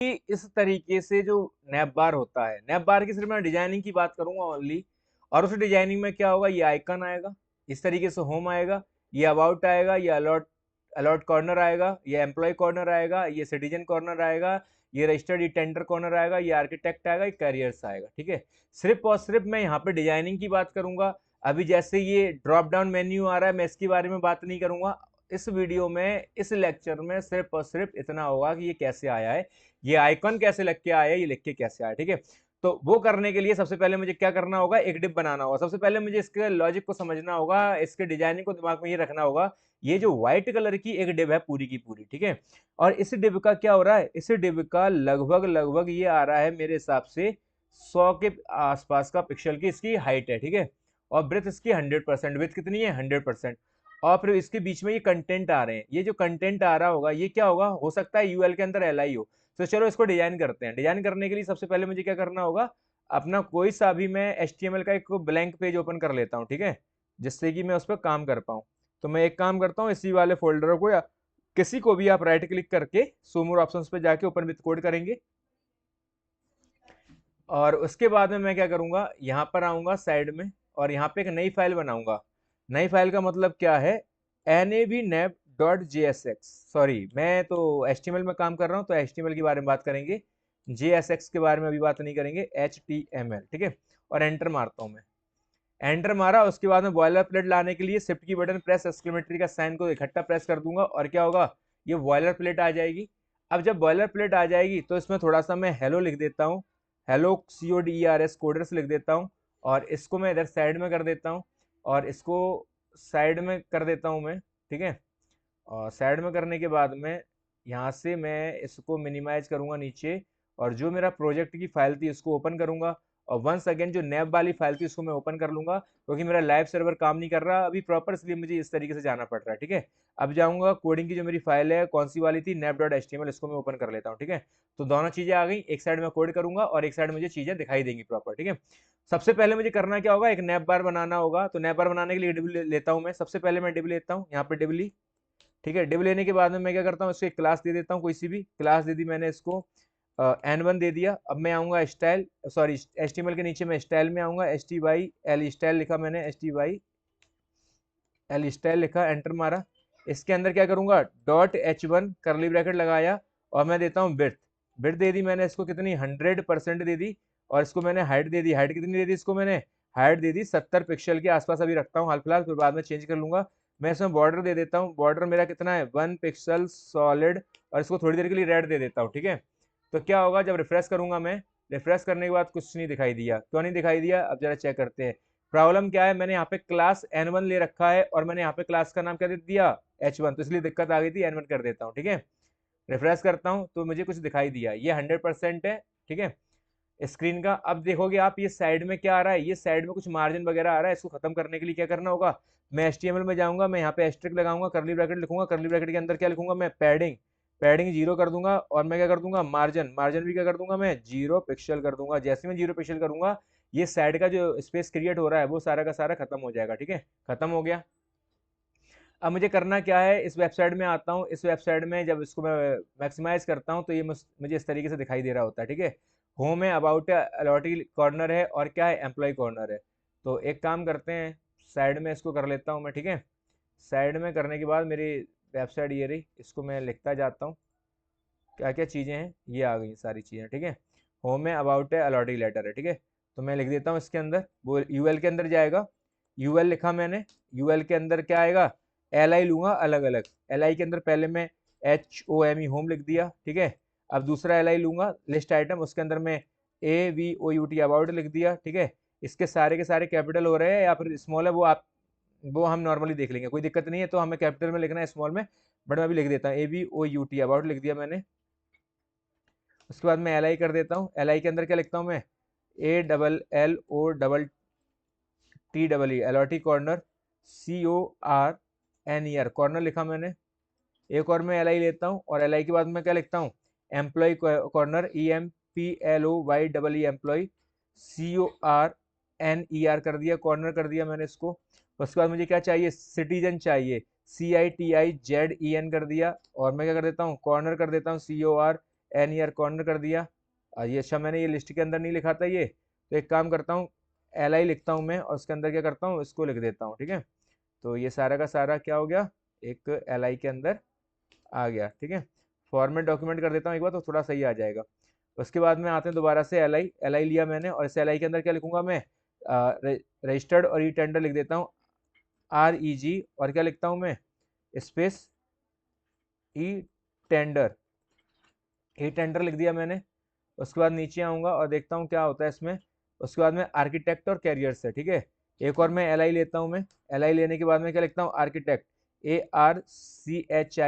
कि इस तरीके से जो नैप बार होता है, नैप बार की सिर्फ मैं डिजाइनिंग की बात करूंगा ओनली। और उस डिजाइनिंग में क्या होगा, ये आइकन आएगा, इस तरीके से होम आएगा, ये अबाउट आएगा, ये अलॉट अलॉट कॉर्नर आएगा, ये एम्प्लॉय कॉर्नर आएगा, ये सिटीजन कॉर्नर आएगा, ये रजिस्टर्ड, ये टेंडर कॉर्नर आएगा, ये आर्किटेक्ट आएगा, ये कैरियर्स आएगा। ठीक है, सिर्फ और सिर्फ मैं यहाँ पे डिजाइनिंग की बात करूंगा। अभी जैसे ये ड्रॉप डाउन मेन्यू आ रहा है, मैं इसके बारे में बात नहीं करूंगा। इस वीडियो में, इस लेक्चर में सिर्फ और सिर्फ इतना होगा कि ये कैसे आया है, ये आइकन कैसे लग के आया, ये लिख के कैसे आया। ठीक है, तो वो करने के लिए सबसे पहले मुझे क्या करना होगा, एक डिप बनाना होगा। सबसे पहले मुझे इसके लॉजिक को समझना होगा, इसके डिजाइनिंग को दिमाग में ये रखना होगा। ये जो व्हाइट कलर की एक डिप है पूरी की पूरी, ठीक है, और इस डिप का क्या हो रहा है, इस डिप का लगभग लगभग ये आ रहा है मेरे हिसाब से 100 के आसपास का पिक्सल की इसकी हाइट है। ठीक है, और ब्रेथ इसकी 100%, विड्थ कितनी है, 100%। और फिर इसके बीच में ये कंटेंट आ रहे हैं, ये जो कंटेंट आ रहा होगा ये क्या होगा, हो सकता है यूएल के अंदर एल आई हो। तो चलो इसको डिजाइन करते हैं। डिजाइन करने के लिए सबसे पहले मुझे क्या करना होगा, अपना कोई सा भी मैं HTML का एक ब्लैंक पेज ओपन कर लेता हूँ। ठीक है, जिससे कि मैं उस पर काम कर पाऊँ। तो मैं एक काम करता हूँ, इसी वाले फोल्डर को या किसी को भी आप राइट क्लिक करके शो मोर ऑप्शंस पे जाके ओपन विद कोड करेंगे। और उसके बाद में मैं क्या करूंगा, यहाँ पर आऊंगा साइड में, और यहाँ पे एक नई फाइल बनाऊंगा। नई फाइल का मतलब क्या है, navnap.jsx। सॉरी, मैं तो HTML में काम कर रहा हूँ, तो HTML के बारे में बात करेंगे, JSX के बारे में अभी बात नहीं करेंगे, HTML। ठीक है, और एंटर मारता हूँ मैं। एंटर मारा, उसके बाद में बॉयलर प्लेट लाने के लिए शिफ्ट की बटन प्रेस, एक्सक्लेमेटरी का साइन को इकट्ठा प्रेस कर दूंगा, और क्या होगा, ये बॉयलर प्लेट आ जाएगी। अब जब बॉयलर प्लेट आ जाएगी तो इसमें थोड़ा सा मैं हेलो लिख देता हूँ, हेलो CODERS कोडर्स लिख देता हूँ, और इसको मैं इधर साइड में कर देता हूँ, और इसको साइड में कर देता हूँ मैं। ठीक है, और साइड में करने के बाद में यहाँ से मैं इसको मिनिमाइज करूँगा नीचे, और जो मेरा प्रोजेक्ट की फाइल थी उसको ओपन करूँगा, और वंस अगेन जो नैप वाली फाइल थी उसको मैं ओपन कर लूँगा, क्योंकि मेरा लाइव सर्वर काम नहीं कर रहा अभी प्रॉपर, इसलिए मुझे इस तरीके से जाना पड़ रहा है। ठीक है, अब जाऊँगा कोडिंग की जो मेरी फाइल है, कौन सी वाली थी, nap.html, इसको मैं ओपन कर लेता हूँ। ठीक है, तो दोनों चीज़ें आ गई, एक साइड में कोड करूँगा और एक साइड मुझे चीज़ें दिखाई देंगी प्रॉपर। ठीक है, सबसे पहले मुझे करना क्या होगा, एक नैप बार बनाना होगा। तो नैप बार बनाने के लिए डिब लेता हूँ मैं, सबसे पहले मैं डिब लेता हूँ, यहाँ पे डिब ली। ठीक है, डिव लेने के बाद में मैं क्या करता हूँ, इसको एक क्लास दे देता हूँ, कोई सी भी क्लास दे दी मैंने इसको, N1 दे दिया। अब मैं आऊँगा स्टाइल, सॉरी HTML के नीचे मैं स्टाइल में आऊँगा, STYL स्टाइल लिखा मैंने, STYL स्टाइल लिखा, एंटर मारा। इसके अंदर क्या करूँगा, .h1 करली ब्रैकेट लगाया, और मैं देता हूँ बिर्थ। बिर्थ दे दी मैंने इसको कितनी, 100% दे दी। और इसको मैंने हाइट दे दी, हाइट कितनी दे दी इसको मैंने, हाइट दे दी 70 पिक्सल के आसपास अभी रखता हूँ हाल फिलहाल, फिर बाद में चेंज कर लूंगा। मैं इसमें बॉर्डर दे देता हूँ, बॉर्डर मेरा कितना है, 1 पिक्सल सॉलिड, और इसको थोड़ी देर के लिए रेड दे देता हूँ। ठीक है, तो क्या होगा, जब रिफ्रेश करूंगा मैं, रिफ्रेश करने के बाद कुछ नहीं दिखाई दिया, क्यों नहीं दिखाई दिया, अब जरा चेक करते हैं। प्रॉब्लम क्या है, मैंने यहाँ पे क्लास N1 ले रखा है, और मैंने यहाँ पे क्लास का नाम क्या दे दिया, H1, तो इसलिए दिक्कत आ गई थी, N1 कर देता हूँ। ठीक है, रिफ्रेश करता हूँ तो मुझे कुछ दिखाई दिया, ये 100% है। ठीक है, स्क्रीन का अब देखोगे आप, ये साइड में क्या आ रहा है, ये साइड में कुछ मार्जिन वगैरह आ रहा है। इसको खत्म करने के लिए क्या करना होगा, मैं HTML में जाऊंगा, मैं यहाँ पे एस्ट्रिक लगाऊंगा, करली ब्रैकेट लिखूंगा, करली ब्रैकेट के अंदर क्या लिखूंगा मैं, पैडिंग, पैडिंग 0 कर दूंगा, और मैं क्या कर दूंगा, मार्जिन, मार्जिन भी क्या कर दूंगा मैं, 0 पिक्सल कर दूंगा। जैसे मैं 0 पिक्सल करूंगा, ये साइड का जो स्पेस क्रिएट हो रहा है वो सारा का सारा खत्म हो जाएगा। ठीक है, खत्म हो गया। अब मुझे करना क्या है, इस वेबसाइट में आता हूँ, इस वेबसाइट में जब इसको मैं मैक्सिमाइज करता हूँ तो ये मुझे इस तरीके से दिखाई दे रहा होता है। ठीक है, होम है, अबाउट है, अलॉटी कॉर्नर है, और क्या है, एम्प्लॉय कॉर्नर है। तो एक काम करते हैं, साइड में इसको कर लेता हूँ मैं। ठीक है, साइड में करने के बाद मेरी वेबसाइट ये रही, इसको मैं लिखता जाता हूँ, क्या क्या चीज़ें हैं, ये आ गई सारी चीज़ें। ठीक है, होम है, अबाउट है, अलॉटी लेटर है। ठीक है, तो मैं लिख देता हूँ इसके अंदर, वो यूएल के अंदर जाएगा, यूएल लिखा मैंने, यूएल के अंदर क्या आएगा, एल आई लूंगा अलग अलग। एल आई के अंदर पहले मैं HOME होम लिख दिया। ठीक है, अब दूसरा एल आई लूंगा, लिस्ट आइटम, उसके अंदर मैं AVOUT अबाउट लिख दिया। ठीक है, इसके सारे के सारे कैपिटल हो रहे हैं या फिर स्मॉल है, वो हम नॉर्मली देख लेंगे, कोई दिक्कत नहीं है। तो हमें कैपिटल में लिखना है, स्मॉल में, बट मैं अभी लिख देता हूँ AVOUT अबाउट लिख दिया मैंने। उसके बाद मैं एल आई कर देता हूँ, एल आई के अंदर क्या लिखता हूँ मैं, ALLOTTEE allottee corner, CORNER corner लिखा मैंने। एक और मैं एल आई लेता हूँ, और एल आई के बाद मैं क्या लिखता हूँ, employ corner, EMPLOY employ, CORNER कर दिया, कॉर्नर कर दिया मैंने इसको। उसके बाद मुझे क्या चाहिए, सिटीजन चाहिए, CITIZEN कर दिया, और मैं क्या कर देता हूँ, कॉर्नर कर देता हूँ, एन ईयर कॉर्नर कर दिया। ये अच्छा मैंने ये लिस्ट के अंदर नहीं लिखा था ये, तो एक काम करता हूँ एल आई लिखता हूँ मैं, और उसके अंदर क्या करता हूँ इसको लिख देता हूँ, ठीक है। तो ये सारा का सारा क्या हो गया, एक एल आई के अंदर आ गया, ठीक है। फॉर्मेट डॉक्यूमेंट कर देता हूँ एक बार तो थोड़ा सही आ जाएगा। उसके बाद में आते हैं दोबारा से एल आई लिया मैंने, और इस एल आई के अंदर क्या लिखूंगा मैं, रजिस्टर्ड और ई टेंडर लिख देता हूँ, आर ई जी, और क्या लिखता हूँ मैं, space e tender, e tender लिख दिया मैंने। उसके बाद नीचे आऊँगा और देखता हूँ क्या होता है इसमें। उसके बाद में आर्किटेक्ट और कैरियर से, ठीक है। एक और मैं एल आई लेता हूँ मैं, एल आई लेने के बाद में क्या लिखता हूँ, आर्किटेक्ट, ARCHITECT,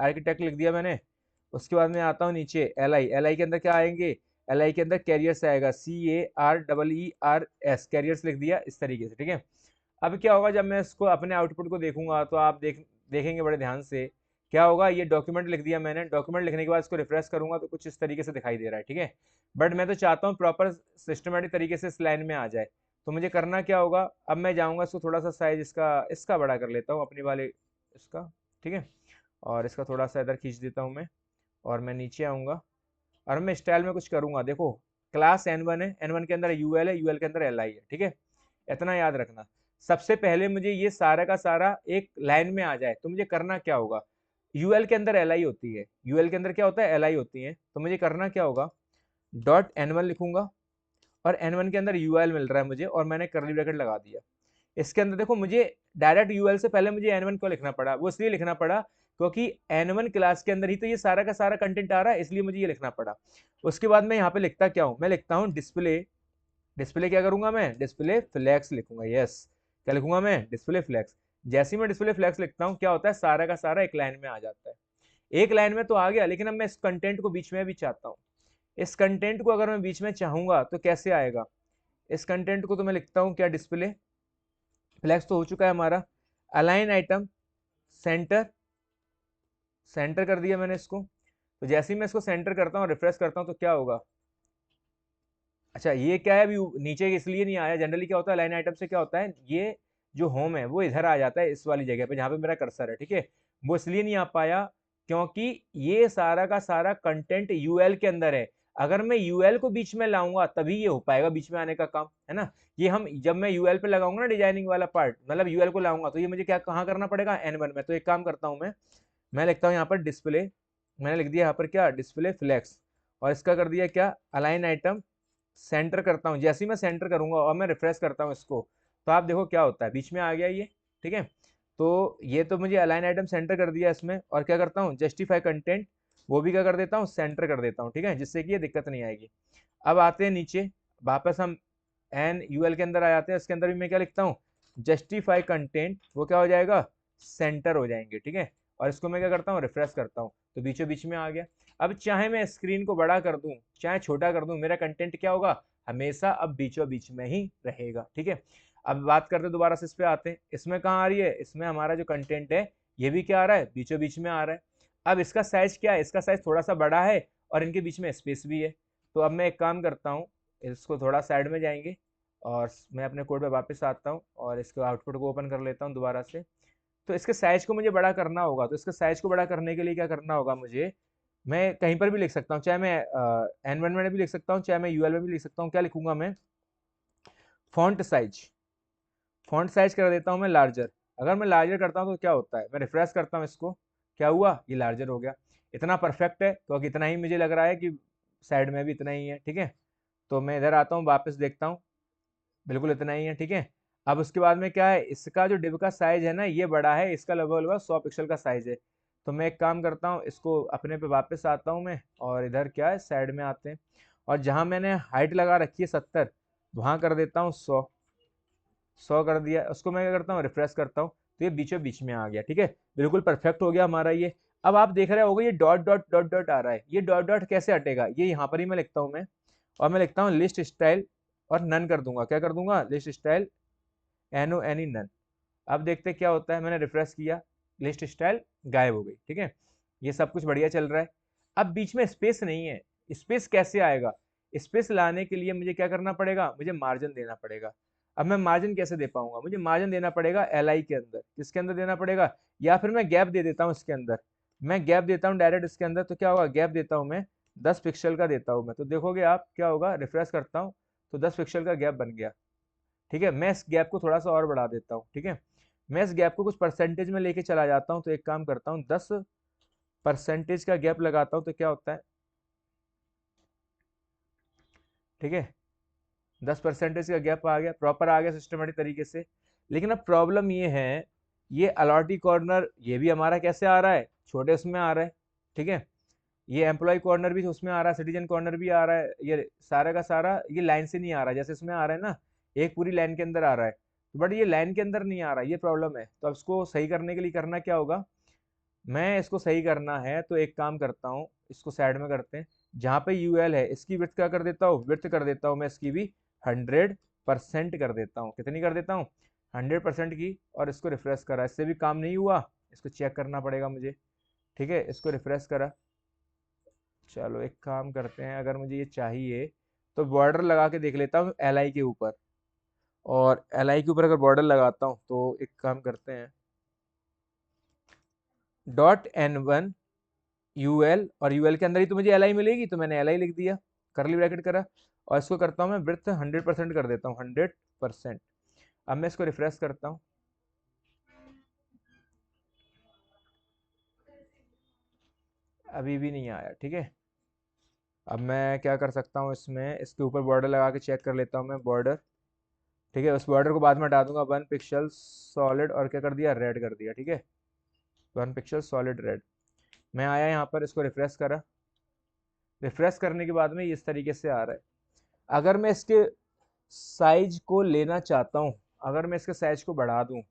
आर्किटेक्ट लिख दिया मैंने। उसके बाद में आता हूँ नीचे एल आई, एल आई के अंदर क्या आएंगे, एल आई के अंदर कैरियर्स आएगा, CAREERS, कैरियर्स लिख दिया इस तरीके से, ठीक है। अब क्या होगा जब मैं इसको अपने आउटपुट को देखूंगा तो आप देखेंगे बड़े ध्यान से क्या होगा। ये डॉक्यूमेंट लिख दिया मैंने, डॉक्यूमेंट लिखने के बाद इसको रिफ्रेश करूंगा तो कुछ इस तरीके से दिखाई दे रहा है, ठीक है। बट मैं तो चाहता हूँ प्रॉपर सिस्टमेटिक तरीके से इस लाइन में आ जाए। तो मुझे करना क्या होगा, अब मैं जाऊंगा इसको थोड़ा सा साइज इसका इसका बड़ा कर लेता हूँ अपनी वाले इसका, ठीक है। और इसका थोड़ा सा इधर खींच देता हूँ मैं, और मैं नीचे आऊँगा और मैं स्टाइल में कुछ करूँगा। देखो क्लास N1 है, N1 के अंदर यूएल है, यूएल के अंदर एल आई है, ठीक है। इतना याद रखना। सबसे पहले मुझे ये सारा का सारा एक लाइन में आ जाए तो मुझे करना क्या होगा, यूएल के अंदर एल आई होती है, यूएल के अंदर क्या होता है, एल आई होती है। तो मुझे करना क्या होगा, डॉट N1 लिखूंगा, और N1 के अंदर यूएल मिल रहा है मुझे, और मैंने कर्ली ब्रैकेट लगा दिया। इसके अंदर देखो मुझे डायरेक्ट यूएल से पहले मुझे N1 क्यों लिखना पड़ा, वो इसलिए लिखना पड़ा क्योंकि N1 क्लास के अंदर ही तो ये सारा का सारा कंटेंट आ रहा है, इसलिए मुझे ये लिखना पड़ा। उसके बाद मैं यहाँ पे लिखता क्या हूँ, मैं लिखता हूँ डिस्प्ले, डिस्प्ले क्या करूंगा मैं, डिस्प्ले फ्लैक्स लिखूंगा, यस। क्या लिखूंगा मैं, डिस्प्ले फ्लैक्स। जैसे ही मैं डिस्प्ले फ्लैक्स लिखता हूँ क्या होता है, सारा का सारा एक लाइन में आ जाता है। एक लाइन में तो आ गया, लेकिन अब मैं इस कंटेंट को बीच में भी चाहता हूँ। इस कंटेंट को अगर मैं बीच में चाहूंगा तो कैसे आएगा, इस कंटेंट को तो मैं लिखता हूँ क्या, डिस्प्ले फ्लैक्स तो हो चुका है हमारा, अलाइन आइटम सेंटर, सेंटर कर दिया मैंने इसको। तो जैसे ही मैं इसको सेंटर करता हूँ रिफ्रेश करता हूँ तो क्या होगा, अच्छा ये क्या है, अभी नीचे इसलिए नहीं आया, जनरली क्या होता है लाइन आइटम से क्या होता है, ये जो होम है वो इधर आ जाता है इस वाली जगह पे जहाँ पे मेरा कर्सर है, ठीक है। वो इसलिए नहीं आ पाया क्योंकि ये सारा का सारा कंटेंट यूएल के अंदर है। अगर मैं यूएल को बीच में लाऊंगा तभी ये हो पाएगा बीच में आने का काम, है ना। ये हम जब मैं यूएल पे लगाऊंगा ना डिजाइनिंग वाला पार्ट, मतलब यूएल को लाऊंगा तो ये मुझे क्या कहाँ करना पड़ेगा, N1 में। तो एक काम करता हूँ मैं लिखता हूँ यहाँ पर डिस्प्ले, मैंने लिख दिया यहाँ पर क्या, डिस्प्ले फ्लैक्स, और इसका कर दिया क्या, अलाइन आइटम सेंटर करता हूँ। जैसे ही मैं सेंटर करूंगा और मैं रिफ्रेश करता हूँ इसको, तो आप देखो क्या होता है, बीच में आ गया ये, ठीक है। तो ये तो मुझे अलाइन आइटम सेंटर कर दिया इसमें, और क्या करता हूँ, जस्टिफाई कंटेंट, वो भी क्या कर देता हूँ, सेंटर कर देता हूँ, ठीक है, जिससे कि ये दिक्कत नहीं आएगी। अब आते हैं नीचे, वापस हम एन यूएल के अंदर आ जाते हैं। इसके अंदर भी मैं क्या लिखता हूँ, जस्टिफाई कंटेंट, वो क्या हो जाएगा, सेंटर हो जाएंगे, ठीक है। और इसको मैं क्या करता हूँ, रिफ्रेश करता हूँ, तो बीचों बीच में आ गया। अब चाहे मैं स्क्रीन को बड़ा कर दूं चाहे छोटा कर दूं, मेरा कंटेंट क्या होगा, हमेशा अब बीचों बीच में ही रहेगा, ठीक है। अब बात करते हैं दोबारा से, इस पे आते हैं, इसमें कहाँ आ रही है, इसमें हमारा जो कंटेंट है ये भी क्या आ रहा है, बीचों बीच में आ रहा है। अब इसका साइज क्या है, इसका साइज थोड़ा सा बड़ा है और इनके बीच में स्पेस भी है। तो अब मैं एक काम करता हूँ, इसको थोड़ा साइड में जाएंगे और मैं अपने कोड पे वापस आता हूँ और इसके आउटपुट को ओपन कर लेता हूँ दोबारा से। तो इसके साइज को मुझे बड़ा करना होगा, तो इसके साइज को बड़ा करने के लिए क्या करना होगा मुझे, मैं कहीं पर भी लिख सकता हूँ, चाहे मैं N1 में भी लिख सकता हूँ, चाहे मैं यूएल में भी लिख सकता हूँ। क्या लिखूंगा मैं, फॉन्ट साइज, फॉन्ट साइज कर देता हूँ मैं लार्जर। अगर मैं लार्जर करता हूँ तो क्या होता है, मैं रिफ्रेश करता हूँ इसको, क्या हुआ, ये लार्जर हो गया। इतना परफेक्ट है क्योंकि इतना ही मुझे लग रहा है कि साइड में भी इतना ही है, ठीक है। तो मैं इधर आता हूँ वापस देखता हूँ, बिल्कुल इतना ही है, ठीक है। अब उसके बाद में क्या है, इसका जो डिव का साइज है ना ये बड़ा है, इसका लगभग लगभग 100 पिक्सल का साइज है। तो मैं एक काम करता हूँ, इसको अपने पे वापस आता हूँ मैं, और इधर क्या है साइड में आते हैं, और जहाँ मैंने हाइट लगा रखी है 70, वहाँ कर देता हूँ 100, 100 कर दिया। उसको मैं क्या करता हूँ, रिफ्रेश करता हूँ, तो ये बीचों बीच में आ गया, ठीक है। बिल्कुल परफेक्ट हो गया हमारा ये। अब आप देख रहे होगे ये डॉट डॉट डॉट डॉट आ रहा है, ये डॉट डॉट कैसे हटेगा, ये यहाँ पर ही मैं लिखता हूँ मैं, और मैं लिखता हूँ लिस्ट स्टाइल, और नन कर दूंगा, क्या कर दूंगा, लिस्ट स्टाइल NONE नन। अब देखते क्या होता है, मैंने रिफ्रेश किया, लिस्ट स्टाइल गायब हो गई, ठीक है। ये सब कुछ बढ़िया चल रहा है। अब बीच में स्पेस नहीं है, स्पेस कैसे आएगा, स्पेस लाने के लिए मुझे क्या करना पड़ेगा, मुझे मार्जिन देना पड़ेगा। अब मैं मार्जिन कैसे दे पाऊंगा, मुझे मार्जिन देना पड़ेगा एल आई के अंदर, किसके अंदर देना पड़ेगा, या फिर मैं गैप दे देता हूँ इसके अंदर। मैं गैप देता हूँ डायरेक्ट इसके अंदर, तो क्या होगा, गैप देता हूँ मैं 10 पिक्सल का देता हूँ मैं, तो देखोगे आप क्या होगा, रिफ्रेश करता हूँ तो 10 पिक्सल का गैप बन गया। ठीक है, मैं इस गैप को थोड़ा सा और बढ़ा देता हूँ। ठीक है, मैं इस गैप को कुछ परसेंटेज में लेके चला जाता हूँ, तो एक काम करता हूँ 10% का गैप लगाता हूँ, तो क्या होता है, ठीक है, 10% का गैप आ गया, प्रॉपर आ गया सिस्टमेटिक तरीके से। लेकिन अब प्रॉब्लम ये है, ये अलॉटी कॉर्नर ये भी हमारा कैसे आ रहा है, छोटे उसमें आ रहा है। ठीक है, ये एम्प्लॉय कॉर्नर भी उसमें आ रहा है, सिटीजन कॉर्नर भी आ रहा है, ये सारा का सारा ये लाइन से नहीं आ रहा है, जैसे इसमें आ रहा है ना, एक पूरी लाइन के अंदर आ रहा है, बट ये लाइन के अंदर नहीं आ रहा, ये प्रॉब्लम है। तो अब इसको सही करने के लिए करना क्या होगा, मैं इसको सही करना है तो एक काम करता हूँ, इसको साइड में करते हैं, जहाँ पे यूएल है इसकी विड्थ क्या कर देता हूँ, विड्थ कर देता हूँ मैं इसकी भी 100% कर देता हूँ। कितनी कर देता हूँ, 100% की। और इसको रिफ्रेश करा, इससे भी काम नहीं हुआ, इसको चेक करना पड़ेगा मुझे। ठीक है, इसको रिफ्रेश करा, चलो एक काम करते हैं, अगर मुझे ये चाहिए तो बॉर्डर लगा के देख लेता हूँ एल आई के ऊपर, और एल आई के ऊपर अगर बॉर्डर लगाता हूँ तो एक काम करते हैं, .n1 यूएल, और यूएल के अंदर ही तो मुझे एल आई मिलेगी, तो मैंने एल आई लिख दिया, करली ब्रैकेट करा, और इसको करता हूँ मैं ब्रेथ 100% कर देता हूँ, 100%। अब मैं इसको रिफ्रेश करता हूँ, अभी भी नहीं आया। ठीक है, अब मैं क्या कर सकता हूँ, इसमें इसके ऊपर बॉर्डर लगा के चेक कर लेता हूँ मैं बॉर्डर। ठीक है, उस बॉर्डर को बाद में हटा दूंगा, 1 पिक्सल सॉलिड, और क्या कर दिया, रेड कर दिया। ठीक है, 1 पिक्सल सॉलिड रेड। मैं आया यहाँ पर, इसको रिफ्रेश करा, रिफ्रेश करने के बाद में ये इस तरीके से आ रहा है। अगर मैं इसके साइज को लेना चाहता हूँ, अगर मैं इसके साइज को बढ़ा दूं,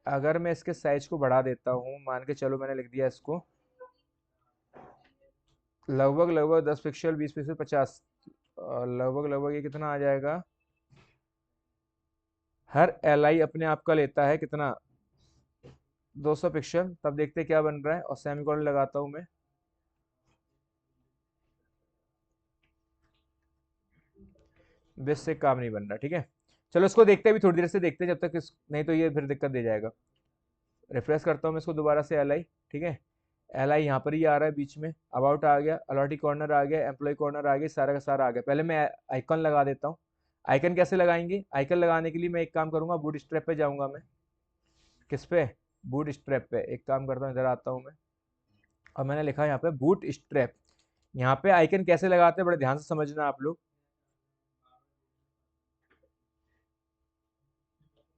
अगर मैं इसके साइज को बढ़ा देता हूँ, मान के चलो मैंने लिख दिया इसको लगभग लगभग 10 पिक्सल, 20 पिक्सल, 50, लगभग लगभग ये कितना आ जाएगा, हर एल आई अपने आप का लेता है कितना, 200 पिक्सल। तब देखते हैं क्या बन रहा है, और सेमीकोलन लगाता हूँ मैं, बेस से काम नहीं बन रहा। ठीक है, चलो इसको देखते हैं, अभी थोड़ी देर से देखते हैं, जब तक इस नहीं तो ये फिर दिक्कत दे जाएगा। रिफ्रेश करता हूँ मैं इसको दोबारा से एल आई। ठीक है, एल आई यहाँ पर ही आ रहा है बीच में, अबाउट आ गया, अलॉटी कॉर्नर आ गया, एम्प्लॉय कॉर्नर आ गया, सारा का सारा आ गया। पहले मैं आइकन लगा देता हूँ। आइकन कैसे लगाएंगे, आइकन लगाने के लिए मैं एक काम करूंगा, बूट स्ट्रैप पे जाऊंगा मैं, किस पे, बूट स्ट्रैप पे। एक काम करता हूँ, इधर आता हूँ मैं, और मैंने लिखा यहाँ पे बूट स्ट्रैप। यहाँ पे आइकन कैसे लगाते हैं, बड़े ध्यान से समझना आप लोग।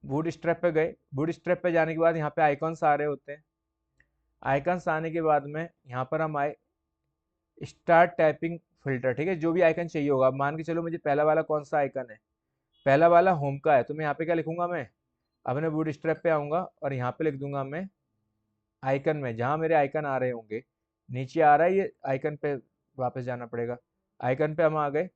बूट स्ट्रैप पे गए, बूट स्ट्रैप पे जाने के बाद यहाँ पे आइकॉन्स आ रहे होते हैं। आइकन्स आने के बाद में यहाँ पर हम आए, स्टार्ट टाइपिंग फिल्टर। ठीक है, जो भी आइकन चाहिए होगा, अब मान के चलो मुझे पहला वाला कौन सा आइकन है, पहला वाला होम का है, तो मैं यहाँ पे क्या लिखूंगा, मैं अपने बूट स्ट्रैप पे आऊंगा, और यहाँ पे लिख दूंगा मैं आइकन में, जहाँ मेरे आइकन आ रहे होंगे, नीचे आ रहा है ये आइकन पे, वापस जाना पड़ेगा, आइकन पे हम आ गए।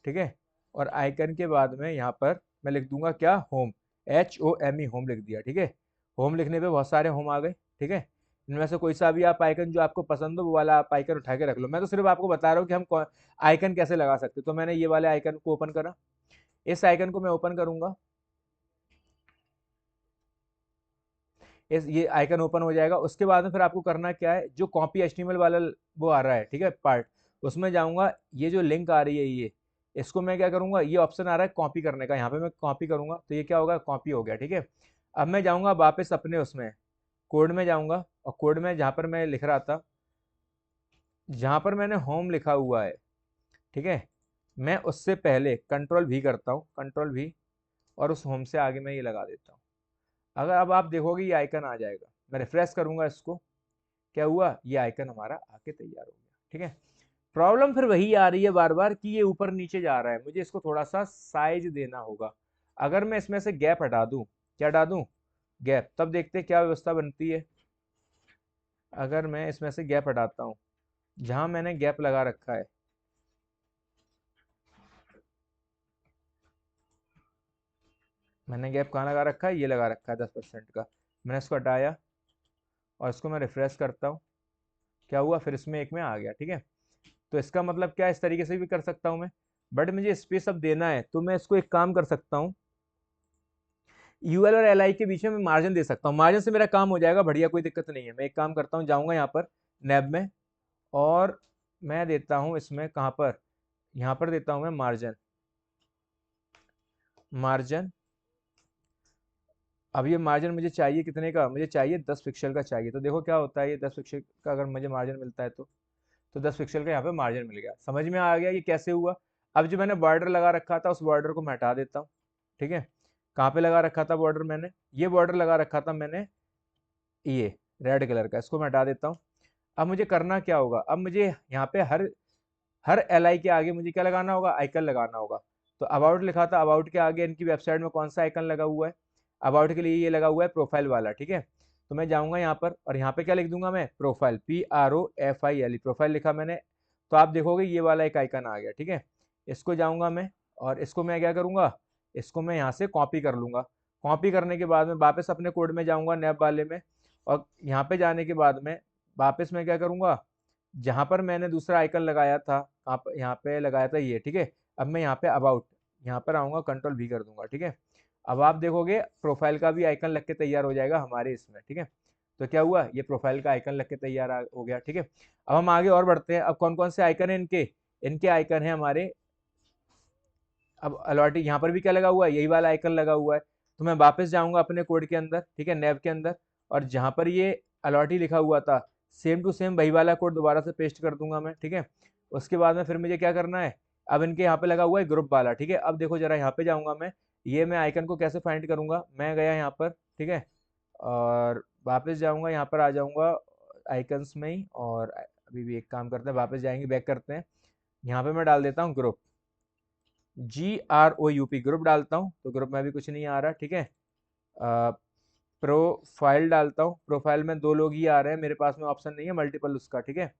ठीक है, और आइकन के बाद में यहाँ पर मैं लिख दूंगा क्या, होम, HOME, होम लिख दिया। ठीक है, होम लिखने पे बहुत सारे होम आ गए। ठीक है, इनमें से कोई सा भी आप आइकन जो आपको पसंद हो वो वाला आप आइकन उठा के रख लो, मैं तो सिर्फ आपको बता रहा हूँ कि हम आइकन कैसे लगा सकते हैं। तो मैंने ये वाले आइकन को ओपन करा, इस आइकन को मैं ओपन करूंगा, इस ये आइकन ओपन हो जाएगा। उसके बाद में फिर आपको करना क्या है, जो कॉपी HTML वाला वो आ रहा है, ठीक है, पार्ट, उसमें जाऊंगा, ये जो लिंक आ रही है ये, इसको मैं क्या करूंगा, ये ऑप्शन आ रहा है कॉपी करने का, यहाँ पे मैं कॉपी करूंगा, तो ये क्या होगा, कॉपी हो गया। ठीक है, अब मैं जाऊंगा वापस अपने उसमें कोड में जाऊंगा, और कोड में जहाँ पर मैं लिख रहा था, जहाँ पर मैंने होम लिखा हुआ है, ठीक है, मैं उससे पहले कंट्रोल V करता हूँ, कंट्रोल V, और उस होम से आगे मैं ये लगा देता हूँ। अगर अब आप देखोगे ये आइकन आ जाएगा, मैं रिफ्रेश करूंगा इसको, क्या हुआ, ये आइकन हमारा आके तैयार हो गया। ठीक है, प्रॉब्लम फिर वही आ रही है बार बार कि ये ऊपर नीचे जा रहा है, मुझे इसको थोड़ा सा साइज देना होगा। अगर मैं इसमें से गैप हटा दूं, क्या हटा दूं, गैप, तब देखते हैं क्या व्यवस्था बनती है। अगर मैं इसमें से गैप हटाता हूँ, जहां मैंने गैप लगा रखा है, मैंने गैप कहाँ लगा रखा है, ये लगा रखा है 10% का, मैंने इसको हटाया और इसको मैं रिफ्रेश करता हूँ, क्या हुआ, फिर इसमें एक में आ गया। ठीक है, तो इसका मतलब क्या, इस तरीके से भी कर सकता हूँ मैं, बट मुझे स्पेस अब देना है, तो मैं इसको एक काम कर सकता हूँ, यूएल और एल आई के बीच में मैं मार्जिन दे सकता हूँ, मार्जिन से मेरा काम हो जाएगा, बढ़िया, कोई दिक्कत नहीं है। मैं एक काम करता हूँ, जाऊँगा यहाँ पर नैब में, और मैं देता हूँ इसमें, कहाँ पर, यहाँ पर देता हूँ मैं मार्जिन, मार्जिन। अब ये मार्जिन मुझे चाहिए कितने का, मुझे चाहिए 10 पिक्सल का चाहिए। तो देखो क्या होता है, ये 10 पिक्सल का अगर मुझे मार्जिन मिलता है तो 10 पिक्सल का यहाँ पे मार्जिन मिल गया। समझ में आ गया ये कैसे हुआ। अब जो मैंने बॉर्डर लगा रखा था उस बॉर्डर को मैं हटा देता हूँ, ठीक है। कहाँ पे लगा रखा था बॉर्डर मैंने, ये बॉर्डर लगा रखा था मैंने, ये रेड कलर का, इसको मैं हटा देता हूँ। अब मुझे करना क्या होगा, अब मुझे यहाँ पे हर हर एल आई के आगे मुझे क्या लगाना होगा, आइकन लगाना होगा। तो अबाउट लिखा था, अबाउट के आगे इनकी वेबसाइट में कौन सा आइकन लगा हुआ है, अबाउट के लिए ये लगा हुआ है प्रोफाइल वाला, ठीक है। तो मैं जाऊंगा यहाँ पर और यहाँ पे क्या लिख दूंगा मैं, प्रोफाइल, PROFILE, प्रोफाइल लिखा मैंने। तो आप देखोगे ये वाला एक आइकन आ गया, ठीक है। इसको जाऊंगा मैं और इसको मैं क्या करूंगा, इसको मैं यहाँ से कॉपी कर लूंगा। कॉपी करने के बाद में वापस अपने कोड में जाऊंगा नैप वाले में, और यहाँ पे जाने के बाद में वापस मैं क्या करूंगा, जहां पर मैंने दूसरा आइकन लगाया था, यहाँ पे लगाया था ये, ठीक है। अब मैं यहाँ पे अबाउट, यहाँ पर आऊंगा, कंट्रोल भी कर दूंगा, ठीक है। अब आप देखोगे प्रोफाइल का भी आइकन लग के तैयार हो जाएगा हमारे इसमें, ठीक है। तो क्या हुआ, ये प्रोफाइल का आइकन लग के तैयार हो गया, ठीक है। अब हम आगे और बढ़ते हैं। अब कौन कौन से आइकन है इनके, इनके आइकन है हमारे, अब अलॉटी यहाँ पर भी क्या लगा हुआ है, यही वाला आइकन लगा हुआ है। तो मैं वापस जाऊंगा अपने कोड के अंदर, ठीक है, नैब के अंदर, और जहां पर ये अलॉटी लिखा हुआ था सेम टू सेम वही वाला कोड दोबारा से पेस्ट कर दूंगा मैं, ठीक है। उसके बाद में फिर मुझे क्या करना है, अब इनके यहाँ पे लगा हुआ है ग्रुप वाला, ठीक है। अब देखो जरा, यहाँ पे जाऊंगा मैं, ये मैं आइकन को कैसे फाइंड करूंगा, मैं गया यहाँ पर, ठीक है, और वापस जाऊंगा, यहाँ पर आ जाऊंगा आइकन्स में ही, और अभी भी एक काम करते हैं, वापस जाएंगे, बैक करते हैं। यहाँ पे मैं डाल देता हूँ ग्रुप, GROUP, ग्रुप डालता हूँ, तो ग्रुप में भी कुछ नहीं आ रहा, ठीक है। प्रोफाइल डालता हूँ, प्रोफाइल में 2 लोग ही आ रहे हैं, मेरे पास में ऑप्शन नहीं है मल्टीपल उसका, ठीक है।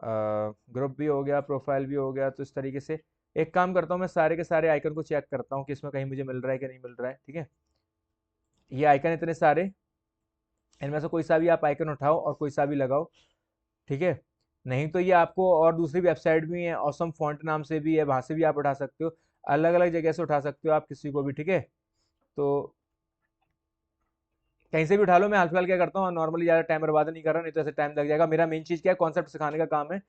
ग्रुप भी हो गया, प्रोफाइल भी हो गया। तो इस तरीके से एक काम करता हूँ, मैं सारे के सारे आइकन को चेक करता हूँ कि इसमें कहीं मुझे मिल रहा है कि नहीं मिल रहा है, ठीक है। ये आइकन इतने सारे, इनमें से कोई सा भी आप आइकन उठाओ और कोई सा भी लगाओ, ठीक है। नहीं तो ये आपको और दूसरी वेबसाइट भी है, ऑसम फॉन्ट नाम से भी है, वहां से भी आप उठा सकते हो, अलग अलग जगह से उठा सकते हो आप किसी को भी, ठीक है। तो कहीं से भी उठा लो। मैं हाल फिलहाल क्या करता हूँ, नॉर्मली ज़्यादा टाइम बर्बाद नहीं कर रहा, नहीं तो ऐसे टाइम लग जाएगा। मेरा मेन चीज़ क्या है, कॉन्सेप्ट सिखाने का काम है।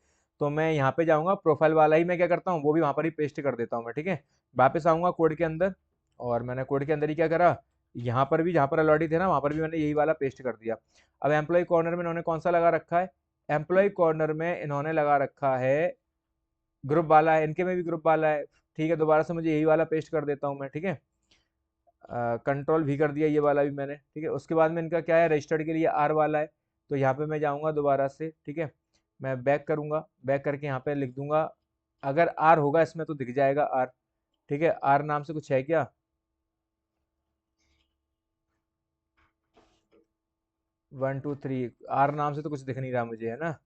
तो मैं यहाँ पे जाऊँगा, प्रोफाइल वाला ही मैं क्या करता हूँ, वो भी वहाँ पर ही पेस्ट कर देता हूँ मैं, ठीक है। वापस आऊँगा कोड के अंदर, और मैंने कोड के अंदर ही क्या करा, यहाँ पर भी जहाँ पर अलॉटी थे ना, वहाँ पर भी मैंने यही वाला पेस्ट कर दिया। अब एम्प्लॉय कॉर्नर में इन्होंने कौन सा लगा रखा है, एम्प्लॉय कॉर्नर में इन्होंने लगा रखा है ग्रुप वाला है, इनके में भी ग्रुप वाला है, ठीक है। दोबारा से मुझे यही वाला पेस्ट कर देता हूँ मैं, ठीक है। कंट्रोल भी कर दिया ये वाला भी मैंने, ठीक है। उसके बाद में इनका क्या है, रजिस्टर्ड के लिए R वाला है। तो यहाँ पे मैं जाऊँगा दोबारा से, ठीक है, मैं बैक करूँगा, बैक करके यहाँ पे लिख दूंगा, अगर R होगा इसमें तो दिख जाएगा R, ठीक है। R नाम से कुछ है क्या, 1 2 3, R नाम से तो कुछ दिख नहीं रहा मुझे, है ना।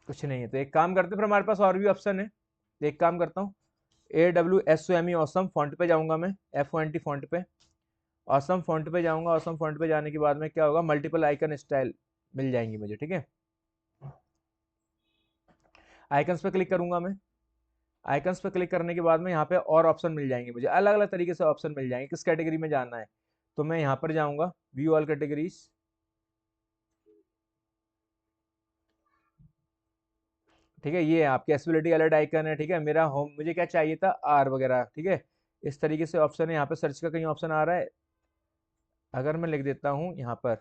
कुछ नहीं है, तो एक काम करते हैं, फिर हमारे पास और भी ऑप्शन है। एक काम करता हूँ, AWSOME ऑसम फॉन्ट पे जाऊंगा मैं, F20 फॉन्ट पे, ऑसम फॉन्ट पे जाऊंगा। ऑसम फॉन्ट पे जाने के बाद में क्या होगा, मल्टीपल आइकन स्टाइल मिल जाएंगी मुझे, ठीक है। आइकन्स पे क्लिक करूंगा मैं, आइकन्स पे क्लिक करने के बाद में यहाँ पे और ऑप्शन मिल जाएंगे मुझे, अलग अलग तरीके से ऑप्शन मिल जाएंगे, किस कैटेगरी में जाना है। तो मैं यहाँ पर जाऊंगा, व्यू ऑल कैटेगरीज, ठीक है। ये आपके एक्सेसिबिलिटी अलर्ट आइकन है, ठीक है। मेरा होम, मुझे क्या चाहिए था, आर वगैरह, ठीक है। इस तरीके से ऑप्शन है, यहाँ पे सर्च का कहीं ऑप्शन आ रहा है, अगर मैं लिख देता हूँ यहाँ पर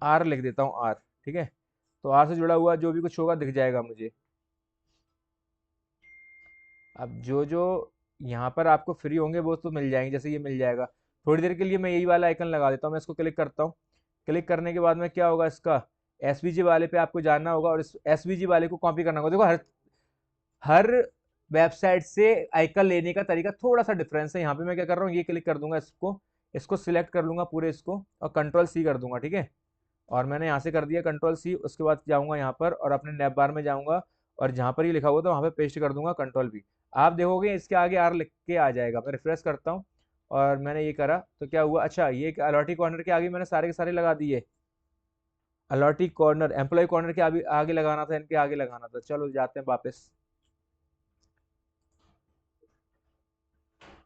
आर, लिख देता हूँ आर, ठीक है। तो आर से जुड़ा हुआ जो भी कुछ होगा दिख जाएगा मुझे। अब जो जो यहाँ पर आपको फ्री होंगे वो तो मिल जाएंगे, जैसे ये मिल जाएगा। थोड़ी देर के लिए मैं यही वाला आइकन लगा देता हूँ, मैं इसको क्लिक करता हूँ। क्लिक करने के बाद में क्या होगा, इसका एसवीजी वाले पे आपको जाना होगा और इस एसवीजी वाले को कॉपी करना होगा। देखो हर हर वेबसाइट से आइकन लेने का तरीका थोड़ा सा डिफरेंस है। यहाँ पे मैं क्या कर रहा हूँ, ये क्लिक कर दूंगा, इसको इसको सिलेक्ट कर लूंगा पूरे इसको, और कंट्रोल सी कर दूंगा, ठीक है। और मैंने यहाँ से कर दिया कंट्रोल सी। उसके बाद जाऊँगा यहाँ पर और अपने नैप बार में जाऊँगा, और जहाँ पर ये लिखा हुआ था वहाँ पे पेस्ट कर दूंगा कंट्रोल भी। आप देखोगे इसके आगे आर लिख के आ जाएगा। मैं रिफ्रेश करता हूँ और मैंने ये करा तो क्या हुआ, अच्छा ये अलॉटी कॉर्नर के आगे मैंने सारे के सारे लगा दिए। अलॉटी कॉर्नर एम्प्लॉय कॉर्नर के आगे आगे लगाना था, इनके आगे लगाना था। चलो जाते हैं वापस।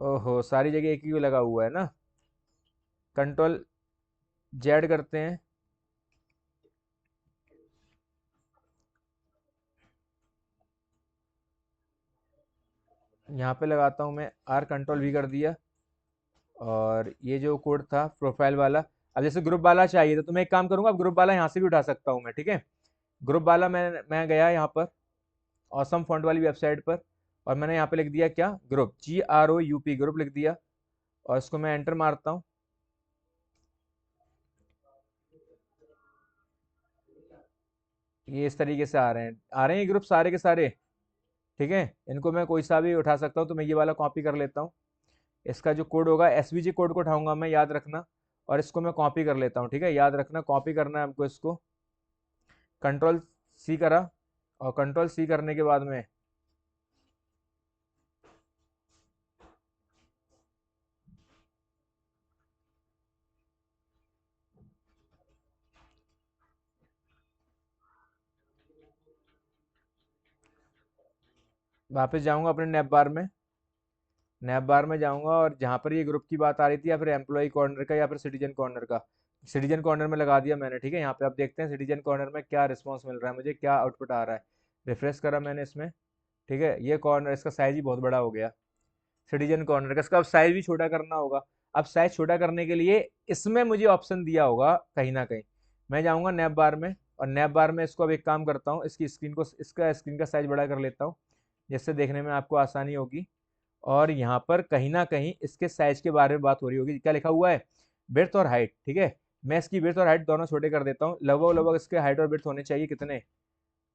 ओहो, सारी जगह एक ही लगा हुआ है ना। कंट्रोल जेड करते हैं। यहाँ पे लगाता हूँ मैं आर, कंट्रोल वी कर दिया। और ये जो कोड था प्रोफाइल वाला, अब जैसे ग्रुप वाला चाहिए तो मैं एक काम करूंगा, अब ग्रुप वाला यहाँ से भी उठा सकता हूँ मैं, ठीक है। ग्रुप वाला मैं गया यहाँ पर ऑसम फॉन्ट वाली वेबसाइट पर, और मैंने यहाँ पे लिख दिया क्या, ग्रुप, GROUP ग्रुप लिख दिया। और इसको मैं एंटर मारता हूँ। ये इस तरीके से आ रहे हैं ये ग्रुप सारे के सारे, ठीक है। इनको मैं कोई सा भी उठा सकता हूँ, तो मैं ये वाला कॉपी कर लेता हूँ। इसका जो कोड होगा SVG कोड को उठाऊंगा मैं, याद रखना। और इसको मैं कॉपी कर लेता हूँ, ठीक है, याद रखना कॉपी करना है हमको इसको। कंट्रोल C करा, और कंट्रोल C करने के बाद में वापस जाऊंगा अपने नैप बार में। नैप बार में जाऊंगा, और जहां पर ये ग्रुप की बात आ रही थी, या फिर एम्प्लॉय कॉर्नर का, या फिर सिटीजन कॉर्नर का, सिटीजन कॉर्नर में लगा दिया मैंने, ठीक है। यहाँ पे आप देखते हैं सिटीजन कॉर्नर में क्या रिस्पॉन्स मिल रहा है मुझे, क्या आउटपुट आ रहा है। रिफ्रेश करा मैंने इसमें, ठीक है। ये कॉर्नर, इसका साइज ही बहुत बड़ा हो गया सिटीजन कॉर्नर का। इसका अब साइज भी छोटा करना होगा। अब साइज छोटा करने के लिए इसमें मुझे ऑप्शन दिया होगा कहीं ना कहीं। मैं जाऊंगा नैप बार में, और नैप बार में इसको अब एक काम करता हूँ, इसकी स्क्रीन को, इसका स्क्रीन का साइज बड़ा कर लेता हूँ, जिससे देखने में आपको आसानी होगी। और यहाँ पर कहीं ना कहीं इसके साइज के बारे में बात हो रही होगी, क्या लिखा हुआ है, विड्थ और हाइट, ठीक है। मैं इसकी विड्थ और हाइट दोनों छोटे कर देता हूँ। लगभग लगभग इसके हाइट और विड्थ होने चाहिए कितने,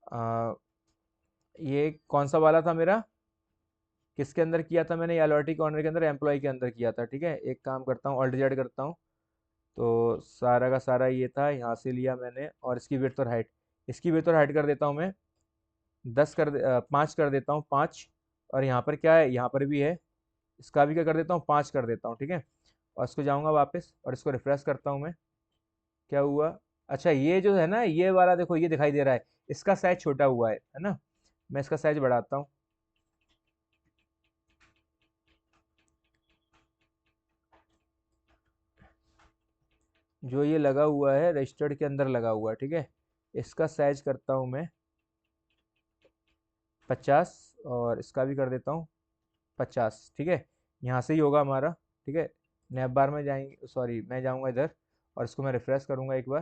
आ, ये कौन सा वाला था मेरा, किसके अंदर किया था मैंने, एलओटी कॉर्नर के अंदर, एम्प्लॉय के अंदर किया था, ठीक है। एक काम करता हूँ, ऑल्ट जेड करता हूँ। तो सारा का सारा ये था, यहाँ से लिया मैंने, और इसकी विड्थ और हाइट, इसकी विड्थ और हाइट कर देता हूँ मैं 5 कर देता हूँ, 5। और यहाँ पर क्या है, यहाँ पर भी है, इसका भी क्या कर देता हूँ, 5 कर देता हूँ, ठीक है। और इसको जाऊँगा वापस, और इसको रिफ्रेश करता हूँ मैं, क्या हुआ, अच्छा ये जो है ना, ये वाला देखो, ये दिखाई दे रहा है, इसका साइज छोटा हुआ है ना। मैं इसका साइज बढ़ाता हूँ। जो ये लगा हुआ है रजिस्टर्ड के अंदर लगा हुआ है, ठीक है। इसका साइज करता हूँ मैं 50, और इसका भी कर देता हूँ 50, ठीक है। यहाँ से ही होगा हमारा, ठीक है। नैप बार में जाएंगे, सॉरी मैं जाऊँगा इधर, और इसको मैं रिफ्रेश करूँगा एक बार।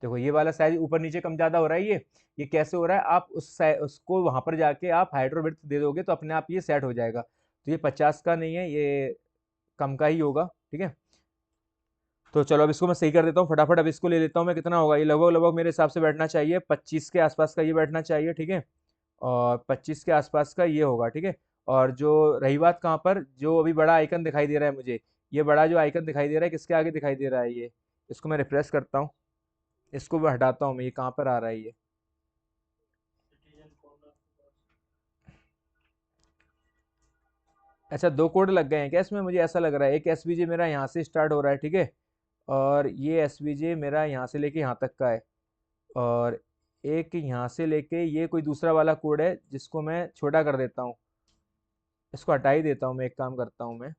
देखो ये वाला साइज ऊपर नीचे कम ज़्यादा हो रहा है, ये कैसे हो रहा है, आप उसको वहाँ पर जाके आप हाइट और विड्थ दे दोगे तो अपने आप ये सेट हो जाएगा। तो ये 50 का नहीं है, ये कम का ही होगा, ठीक है। तो चलो अब इसको मैं सही कर देता हूँ फटाफट। अब इसको ले लेता हूँ मैं, कितना होगा ये, लगभग लगभग मेरे हिसाब से बैठना चाहिए 25 के आसपास का, ये बैठना चाहिए, ठीक है। और 25 के आसपास का ये होगा, ठीक है। और जो रही बात कहाँ पर, जो अभी बड़ा आइकन दिखाई दे रहा है मुझे, ये बड़ा जो आइकन दिखाई दे रहा है, किसके आगे दिखाई दे रहा है ये, इसको मैं रिफ्रेश करता हूँ, इसको मैं हटाता हूँ मैं, ये कहाँ पर आ रहा है ये, अच्छा दो कोड लग गए हैं क्या इसमें, मुझे ऐसा लग रहा है। एक एसवीजे मेरा यहाँ से स्टार्ट हो रहा है, ठीक है। और ये एसवीजे मेरा यहाँ से लेके यहाँ तक का है। और एक यहाँ से लेके ये कोई दूसरा वाला कोड है, जिसको मैं छोटा कर देता हूँ, इसको हटा ही देता हूँ मैं, एक काम करता हूँ मैं।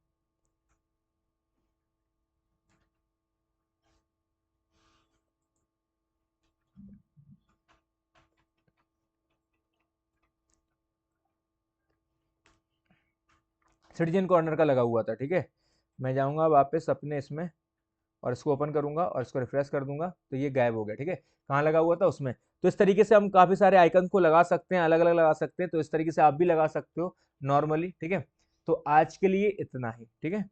सिटीजन कॉर्नर का लगा हुआ था, ठीक है। मैं जाऊँगा वापस अपने इसमें, और इसको ओपन करूंगा, और इसको रिफ्रेश कर दूंगा, तो ये गायब हो गया, ठीक है। कहाँ लगा हुआ था, उसमें। तो इस तरीके से हम काफ़ी सारे आइकन को लगा सकते हैं, अलग अलग लगा सकते हैं। तो इस तरीके से आप भी लगा सकते हो नॉर्मली, ठीक है। तो आज के लिए इतना ही, ठीक है।